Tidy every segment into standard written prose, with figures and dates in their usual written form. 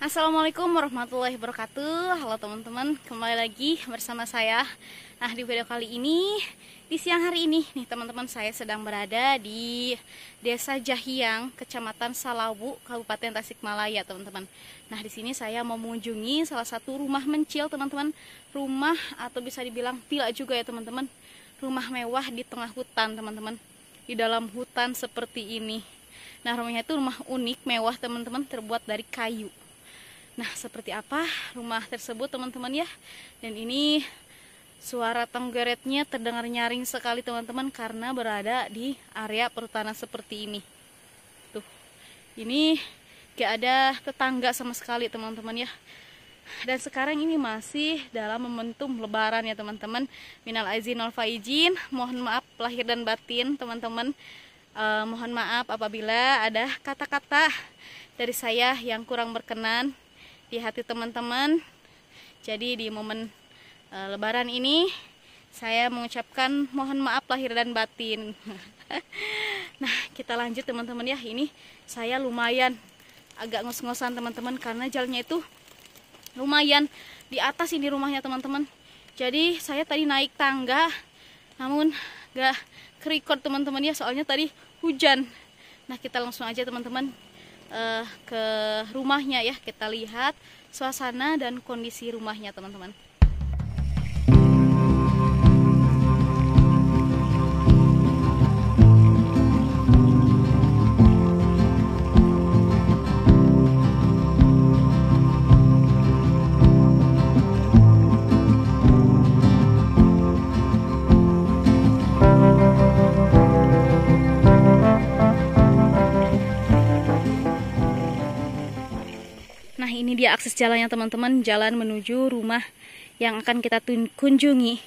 Assalamualaikum warahmatullahi wabarakatuh. Halo teman-teman, kembali lagi bersama saya. Nah, di video kali ini, di siang hari ini nih teman-teman, saya sedang berada di Desa Jahiang, Kecamatan Salawu, Kabupaten Tasikmalaya, teman-teman. Nah, di sini saya mau mengunjungi salah satu rumah mencil, teman-teman. Rumah atau bisa dibilang villa juga ya, teman-teman. Rumah mewah di tengah hutan, teman-teman. Di dalam hutan seperti ini. Nah, rumahnya itu rumah unik, mewah, teman-teman, terbuat dari kayu. Nah, seperti apa rumah tersebut, teman-teman ya. Dan ini suara tenggeretnya terdengar nyaring sekali, teman-teman, karena berada di area perhutanan seperti ini. Tuh, ini gak ada tetangga sama sekali, teman-teman ya. Dan sekarang ini masih dalam momentum lebaran ya, teman-teman. Minal aizin wal faizin, mohon maaf lahir dan batin, teman-teman. Mohon maaf apabila ada kata-kata dari saya yang kurang berkenan di hati teman-teman. Jadi di momen lebaran ini saya mengucapkan mohon maaf lahir dan batin. Nah, kita lanjut teman-teman ya. Ini saya lumayan agak ngos-ngosan, teman-teman, karena jalannya itu lumayan di atas ini rumahnya, teman-teman. Jadi saya tadi naik tangga namun gak ke-record, teman-teman ya, soalnya tadi hujan. Nah, kita langsung aja teman-teman ke rumahnya ya, kita lihat suasana dan kondisi rumahnya, teman-teman. Nah, ini dia akses jalannya, teman-teman, jalan menuju rumah yang akan kita kunjungi.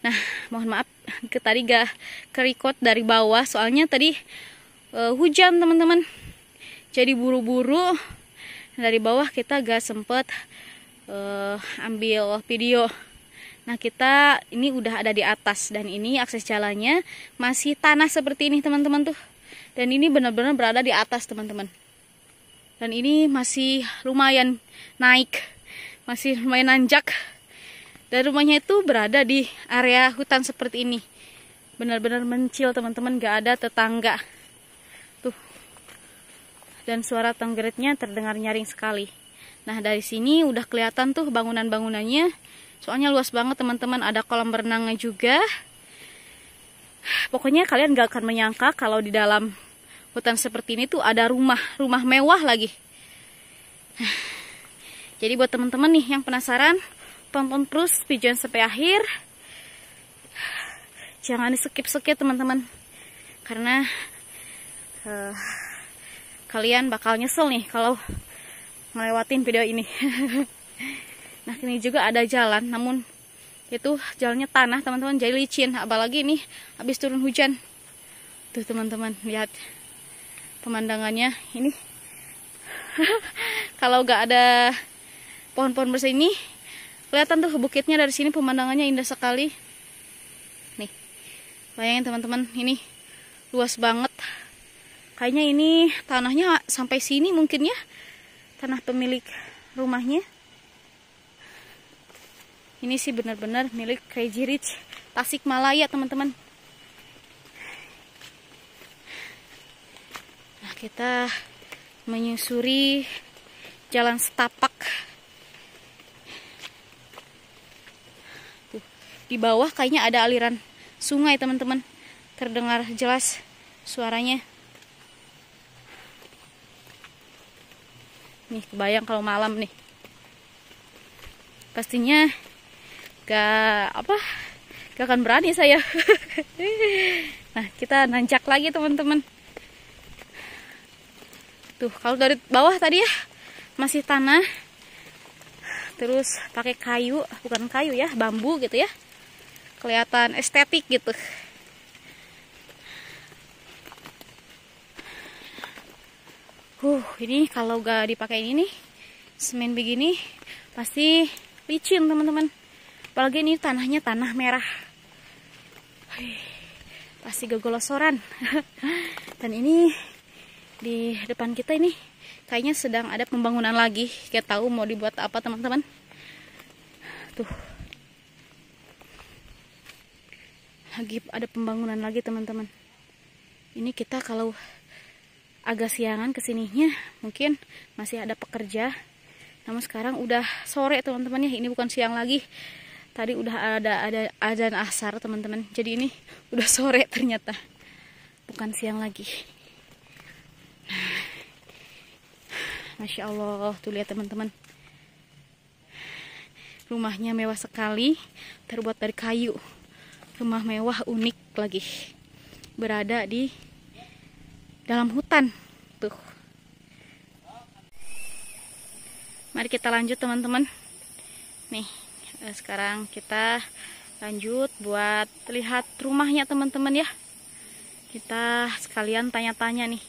Nah, mohon maaf tadi gak ke-record dari bawah, soalnya tadi hujan, teman-teman. Jadi buru-buru dari bawah kita gak sempet ambil video. Nah, kita ini udah ada di atas dan ini akses jalannya masih tanah seperti ini, teman-teman tuh. Dan ini benar-benar berada di atas, teman-teman. Dan ini masih lumayan naik, masih lumayan nanjak. Dan rumahnya itu berada di area hutan seperti ini. Benar-benar mencil, teman-teman, gak ada tetangga. Tuh. Dan suara tenggeretnya terdengar nyaring sekali. Nah, dari sini udah kelihatan tuh bangunan-bangunannya. Soalnya luas banget, teman-teman, ada kolam berenangnya juga. Pokoknya kalian gak akan menyangka kalau di dalam hutan seperti ini tuh ada rumah mewah lagi. Jadi buat teman-teman nih yang penasaran, tonton terus videonya sampai akhir. Jangan di skip-skip, teman-teman, karena kalian bakal nyesel nih kalau ngelewatin video ini. Nah, ini juga ada jalan, namun itu jalannya tanah, teman-teman, jadi licin. Apalagi ini habis turun hujan. Tuh, teman-teman, lihat pemandangannya ini. Kalau gak ada pohon-pohon besar ini, kelihatan tuh bukitnya dari sini, pemandangannya indah sekali. Nih, bayangin teman-teman, ini luas banget. Kayaknya ini tanahnya sampai sini mungkin ya, tanah pemilik rumahnya. Ini sih benar-benar milik Crazy Rich Tasikmalaya, teman-teman. Kita menyusuri jalan setapak. Tuh, di bawah kayaknya ada aliran sungai, teman-teman. Terdengar jelas suaranya. Nih, kebayang kalau malam nih. Pastinya gak akan berani saya. Nah, kita nanjak lagi, teman-teman. Tuh, kalau dari bawah tadi ya masih tanah, terus pakai kayu, bukan kayu ya, bambu gitu ya, kelihatan estetik gitu. Ini kalau gak dipakai ini semen begini pasti licin, teman-teman. Apalagi ini tanahnya tanah merah, pasti gak golosoran. Dan ini di depan kita ini kayaknya sedang ada pembangunan lagi. Gak tahu mau dibuat apa teman-teman. Tuh, lagi ada pembangunan lagi teman-teman. Ini kita kalau agak siangan kesininya mungkin masih ada pekerja. Namun sekarang udah sore teman-teman ya. Ini bukan siang lagi. Tadi udah ada azan asar teman-teman. Jadi ini udah sore ternyata. Bukan siang lagi. Masya Allah, tuh lihat teman-teman. Rumahnya mewah sekali, terbuat dari kayu. Rumah mewah unik lagi. Berada di dalam hutan. Tuh. Mari kita lanjut teman-teman. Nih, sekarang kita lanjut buat lihat rumahnya teman-teman ya. Kita sekalian tanya-tanya nih.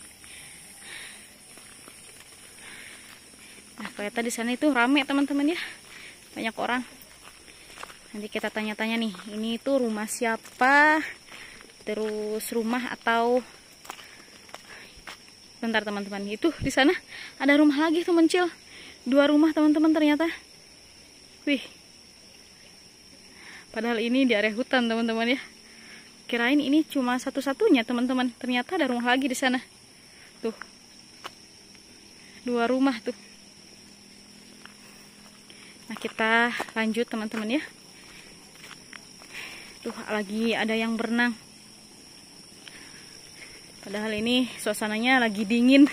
Nah, ternyata di sana itu rame teman-teman ya. Banyak orang. Nanti kita tanya-tanya nih, ini tuh rumah siapa? Terus rumah atau bentar teman-teman. Itu di sana ada rumah lagi teman Cil. 2 rumah teman-teman ternyata. Wih. Padahal ini di area hutan teman-teman ya. Kirain ini cuma satu-satunya teman-teman. Ternyata ada rumah lagi di sana. Tuh. 2 rumah tuh. Nah, kita lanjut teman-teman ya. Tuh, lagi ada yang berenang. Padahal ini suasananya lagi dingin.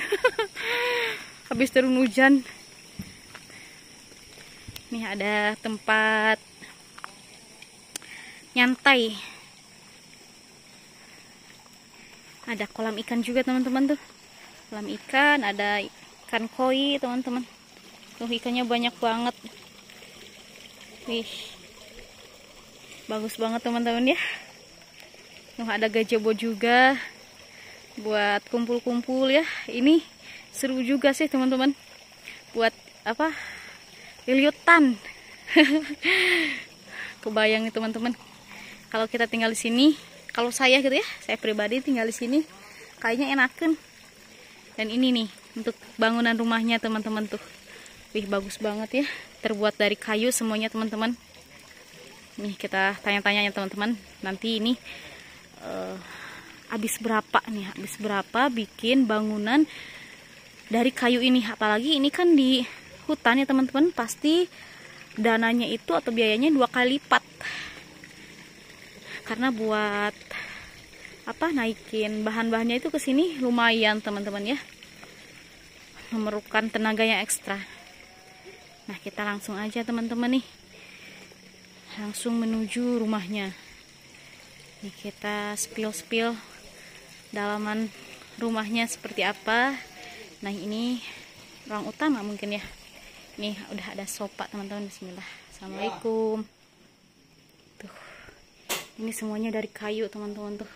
Habis turun hujan. Nih ada tempat nyantai. Ada kolam ikan juga teman-teman tuh. Kolam ikan, ada ikan koi teman-teman. Tuh ikannya banyak banget. Wih, bagus banget teman-teman ya. Ada gazebo juga buat kumpul-kumpul ya. Ini seru juga sih teman-teman. Buat apa? Liliutan. Kebayang nih teman-teman. Kalau kita tinggal di sini, kalau saya gitu ya, saya pribadi tinggal di sini, kayaknya enakan. Dan ini nih untuk bangunan rumahnya teman-teman tuh. Wih, bagus banget ya. Terbuat dari kayu semuanya teman-teman. Nih kita tanya-tanya ya teman-teman. Nanti ini habis berapa nih? Habis berapa bikin bangunan dari kayu ini? Apalagi ini kan di hutan ya teman-teman. Pasti dananya itu atau biayanya 2 kali lipat. Karena buat apa? Naikin bahan-bahannya itu ke sini lumayan teman-teman ya. Memerlukan tenaga yang ekstra. Nah, kita langsung aja teman-teman nih. Langsung menuju rumahnya. Nih kita spill dalaman rumahnya seperti apa. Nah, ini ruang utama mungkin ya. Nih udah ada sofa teman-teman. Bismillah. Assalamualaikum. Tuh. Ini semuanya dari kayu teman-teman tuh.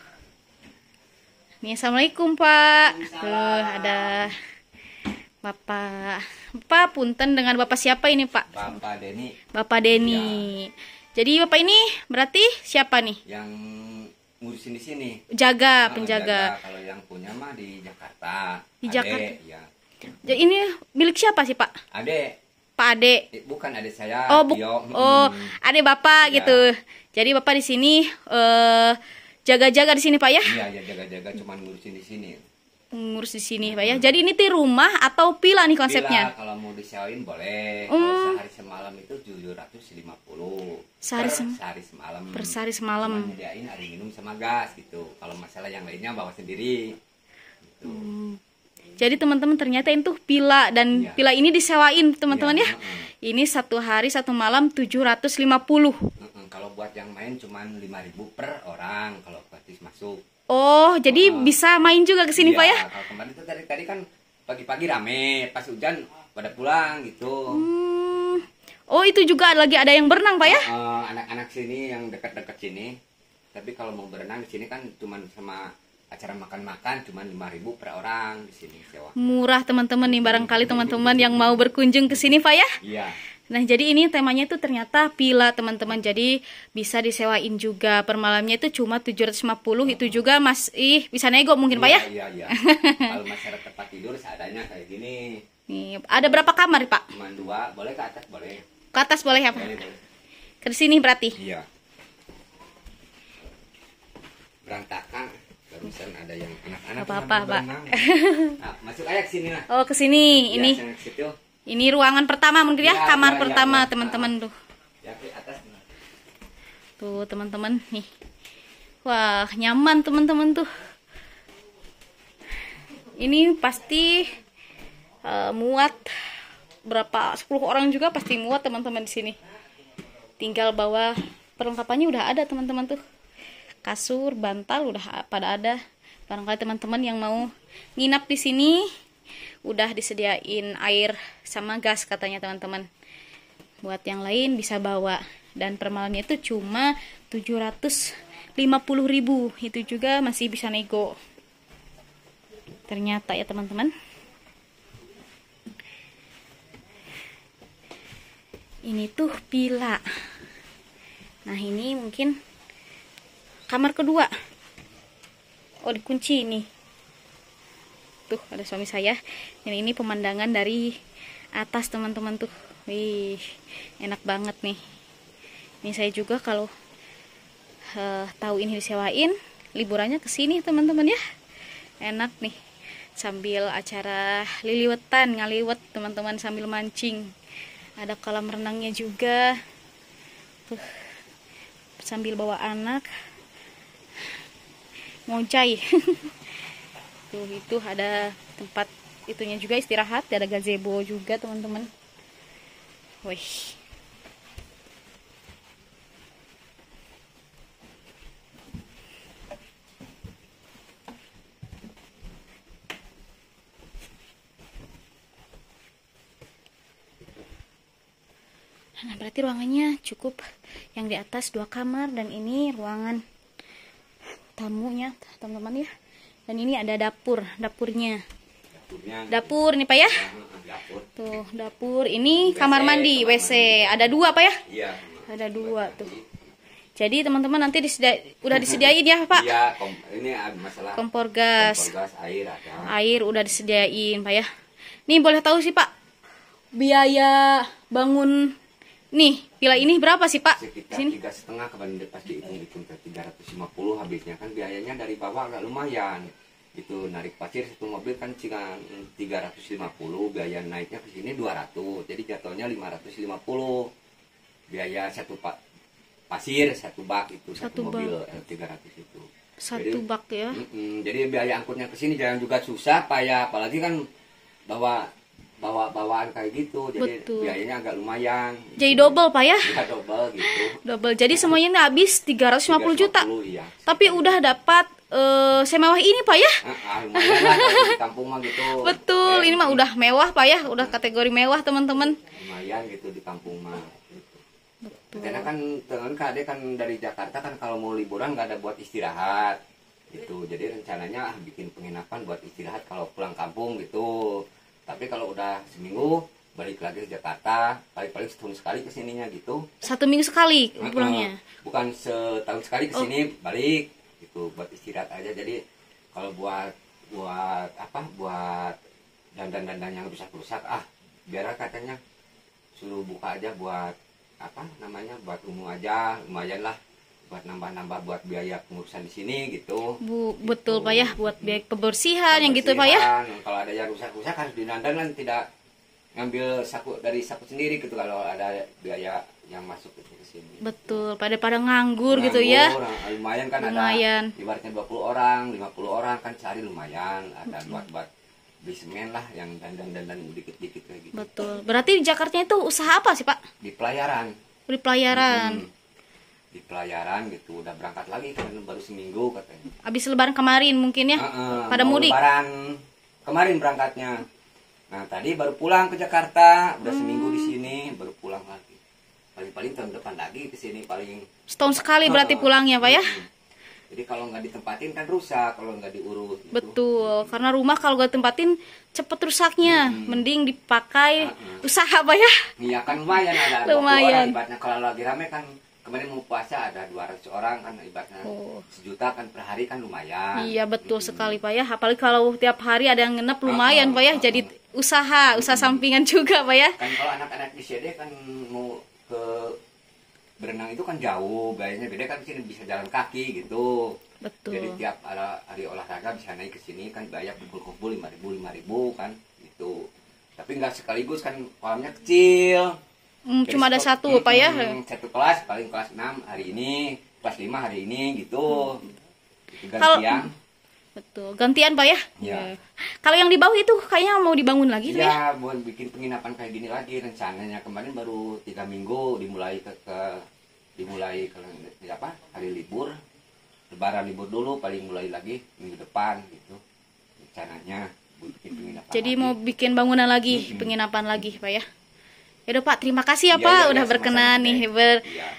Nih, assalamualaikum Pak. Tuh ada Bapak punten dengan Bapak siapa ini Pak? Bapak Denny. Bapak Denny. Ya. Jadi Bapak ini berarti siapa nih? Yang ngurusin di sini. Jaga, penjaga. Kalau yang punya mah di Jakarta. Di Jakarta. Ya. Jadi ini milik siapa sih Pak? Ade. Pak Ade. Bukan adik saya. Oh, Ade Bapak ya. Gitu. Jadi Bapak di sini jaga-jaga di sini Pak ya? Iya, jaga-jaga cuman ngurusin di sini. Ngurus di sini Pak ya. Jadi ini tuh rumah atau villa nih konsepnya? Villa, kalau mau disewain boleh. Kalau sehari semalam itu 750. Sehari semalam. Per sehari semalam. Cuma nyediain air minum sama gas gitu. Kalau masalah yang lainnya bawa sendiri. Gitu. Jadi teman-teman ternyata itu villa dan ya. Villa ini disewain teman-teman ya. Ini 1 hari 1 malam 750. Kalau buat yang main cuman 5.000 per orang kalau gratis masuk. Oh, jadi bisa main juga ke sini iya, Pak ya? Kalau kemarin itu tadi kan pagi-pagi rame, pas hujan pada pulang gitu. Oh, itu juga lagi ada yang berenang Pak ya? Anak-anak sini yang dekat-dekat sini. Tapi kalau mau berenang di sini kan cuman sama acara makan-makan cuman 5.000 per orang di sini sewa. Murah teman-teman nih, barangkali teman-teman yang mau berkunjung ke sini Pak ya? Iya. Nah, jadi ini temanya itu ternyata villa teman-teman. Jadi bisa disewain juga. Per malamnya itu cuma 750. Itu juga masih bisa nego mungkin Pak ya? Iya. Kalau masyarakat tempat tidur seadanya kayak gini. Nih, ada berapa kamar, Pak? Cuma 2, boleh ke atas boleh. Ke atas boleh ya, Pak? Boleh. Ke sini berarti. Iya. Berantakan. Barusan ada yang anak-anak Apa-apa, Pak. Nah, masuk aja ke sini lah. Oh, ke sini. Ya, Ini sana ke situ. ini ruangan pertama mungkin ya, Ya, kamar ya, pertama, ya. teman-teman tuh. Ya ke atas. Tuh, teman-teman nih. Wah, nyaman teman-teman tuh. Ini pasti muat berapa 10 orang juga pasti muat teman-teman di sini. Tinggal bawa perlengkapannya udah ada teman-teman tuh. Kasur, bantal udah pada ada. Barangkali teman-teman yang mau nginap di sini udah disediain air sama gas katanya teman-teman. Buat yang lain bisa bawa, dan per malamnya itu cuma 750.000. Itu juga masih bisa nego. Ternyata ya teman-teman. Ini tuh villa. Nah, ini mungkin kamar kedua. Oh, dikunci ini. Tuh, ada suami saya. Dan ini pemandangan dari atas teman-teman tuh. Wih, enak banget nih. Ini saya juga kalau tahu ini disewain, liburannya ke sini teman-teman ya. Enak nih. Sambil acara liliwetan, ngaliwet teman-teman sambil mancing. Ada kolam renangnya juga. Tuh. Sambil bawa anak. Ngojai. Tuh, itu ada tempat itunya juga istirahat, ada gazebo juga teman-teman. Wih. Nah, berarti ruangannya cukup. Yang di atas 2 kamar, dan ini ruangan tamunya teman-teman ya. Dan ini ada dapurnya. Dapur nih Pak ya. Dapur. Tuh, dapur. Ini kamar mandi, WC. Ada 2 Pak ya? Iya. Ada 2 tuh. Jadi teman-teman nanti udah disediain ya Pak? Iya, ini masalah Kompor gas. kompor gas, air ada. Air udah disediain Pak ya. Nih boleh tahu sih Pak, biaya bangun nih villa ini berapa sih Pak? Sekitar Sini. 3,5 kemarin pas dihitung ke 350 habisnya, kan biayanya dari bawah agak lumayan. Itu narik pasir satu mobil kan cuma 350, biaya naiknya ke sini 200, jadi jatuhnya 550. Biaya satu pasir satu bak itu Satu satu mobil 300 itu. Satu bak ya. Jadi biaya angkutnya ke sini jangan juga susah Pak ya, apalagi kan bawaan kayak gitu, jadi Betul. biayanya agak lumayan. Jadi double Pak ya? Ya double gitu. Double. Jadi semuanya ini habis 350 juta. 350, iya. Tapi udah dapat semewah ini Pak ya? Lumayan lah kalau di kampung mah gitu. Betul, ini mah udah mewah Pak ya, udah kategori mewah teman-teman. Lumayan gitu di kampung mah. Karena kan teman Kade kan dari Jakarta kan kalau mau liburan nggak ada buat istirahat gitu. Jadi rencananya bikin penginapan buat istirahat kalau pulang kampung gitu. Tapi kalau udah seminggu balik lagi ke Jakarta, paling-paling setahun sekali kesininya gitu. 1 minggu sekali pulangnya. Bukan setahun sekali kesini balik gitu buat istirahat aja. Jadi kalau buat dandan-dandan yang rusak-rusak biar katanya suruh buka aja buat buat umum aja, lumayan lah buat nambah-nambah buat biaya pengurusan di sini gitu. Betul gitu. Pak ya, buat biaya kebersihan yang gitu Pak ya. Kalau ada yang rusak-rusak harus dinandan kan, tidak ngambil dari saku sendiri gitu kalau ada biaya yang masuk ke sini. Betul, pada nganggur gitu ya. Lumayan kan, lumayan. Ada ibaratnya 20 orang, 50 orang kan sehari lumayan, ada buat beli semen lah yang dandan dikit-dikit kayak gitu. Betul. Berarti di Jakarta itu usaha apa sih Pak? Di pelayaran. Di pelayaran. Di pelayaran gitu, udah berangkat lagi kan baru seminggu katanya. Habis lebaran kemarin mungkin ya. Pada mau mudik. Lebaran kemarin berangkatnya. Nah, tadi baru pulang ke Jakarta, udah seminggu di sini, baru pulang lagi. Paling-paling tahun depan lagi ke sini paling. Setahun sekali berarti pulangnya Pak ya. Jadi kalau nggak ditempatin kan rusak, kalau nggak diurus. Gitu. Betul, karena rumah kalau nggak tempatin cepet rusaknya. Mending dipakai usaha Pak ya. Iya kan lumayan ada 20 orang ibaratnya, kalau lagi rame kan kemarin mau puasa ada 200 orang kan ibaratnya 1 juta kan per hari kan lumayan. Iya betul sekali Pak ya. Apalagi kalau tiap hari ada yang ngenep lumayan Pak ya. Jadi usaha sampingan juga Pak ya. Kan kalau anak-anak di sini kan mau ke berenang itu kan jauh, biasanya beda kan sini bisa jalan kaki gitu. Betul. Jadi tiap hari olahraga bisa naik ke sini kan bayar kumpul-kumpul 5.000 kan gitu. Tapi nggak sekaligus kan kolamnya kecil. Cuma ada satu Pak ya. Satu kelas paling kelas 6 hari ini, kelas 5 hari ini gitu. Itu Kalau gantian. betul, gantian Pak ya. Ya. Kalau yang di bawah itu kayaknya mau dibangun lagi Pak ya. Ya, buat bikin penginapan kayak gini lagi rencananya. Kemarin baru 3 minggu dimulai dimulai ke apa? Hari libur. Lebaran libur dulu paling mulai lagi minggu depan gitu. Rencananya bikin penginapan. Jadi lagi. mau bikin bangunan lagi, penginapan lagi Pak ya. Yaudah Pak, terima kasih ya Pak udah berkenan nih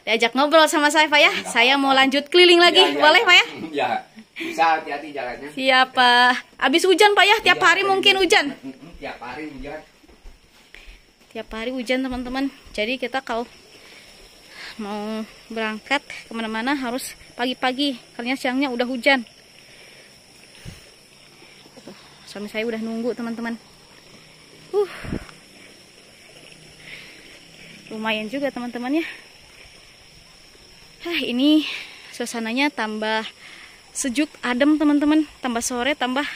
diajak ngobrol sama saya Pak ya. Saya mau lanjut keliling lagi, boleh Pak ya? Ya, bisa hati-hati jalannya. Siap Pak. Abis hujan Pak ya, tiap hari mungkin hujan. Tiap hari hujan. Tiap hari hujan teman-teman. Jadi kita kalau mau berangkat kemana-mana harus pagi-pagi, karena siangnya udah hujan. Suami saya udah nunggu teman-teman. Lumayan juga teman-teman ya. Ini suasananya tambah sejuk, adem teman-teman. Tambah sore, tambah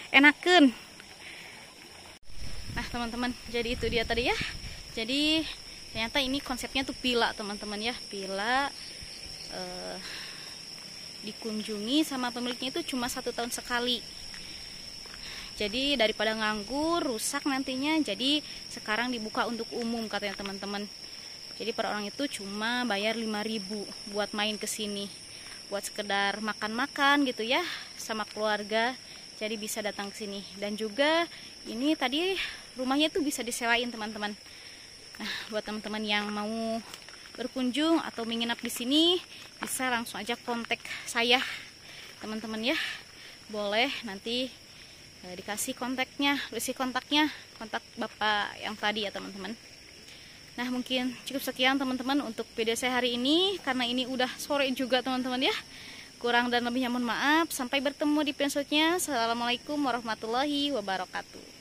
enaken. Nah teman-teman, jadi itu dia tadi ya. Jadi ternyata ini konsepnya tuh villa teman-teman ya. Villa dikunjungi sama pemiliknya itu cuma 1 tahun sekali. Jadi daripada nganggur, rusak nantinya, jadi sekarang dibuka untuk umum katanya teman-teman. Jadi per orang itu cuma bayar 5.000 buat main ke sini. Buat sekedar makan-makan gitu ya sama keluarga. Jadi bisa datang ke sini. Dan juga ini tadi rumahnya itu bisa disewain teman-teman. Nah, buat teman-teman yang mau berkunjung atau menginap di sini, bisa langsung aja kontak saya teman-teman ya. Boleh nanti dikasih kontaknya, kontak bapak yang tadi ya teman-teman. Nah mungkin cukup sekian teman-teman untuk video saya hari ini, karena ini udah sore juga teman-teman ya. Kurang dan lebihnya mohon maaf. Sampai bertemu di episode-nya. Assalamualaikum warahmatullahi wabarakatuh.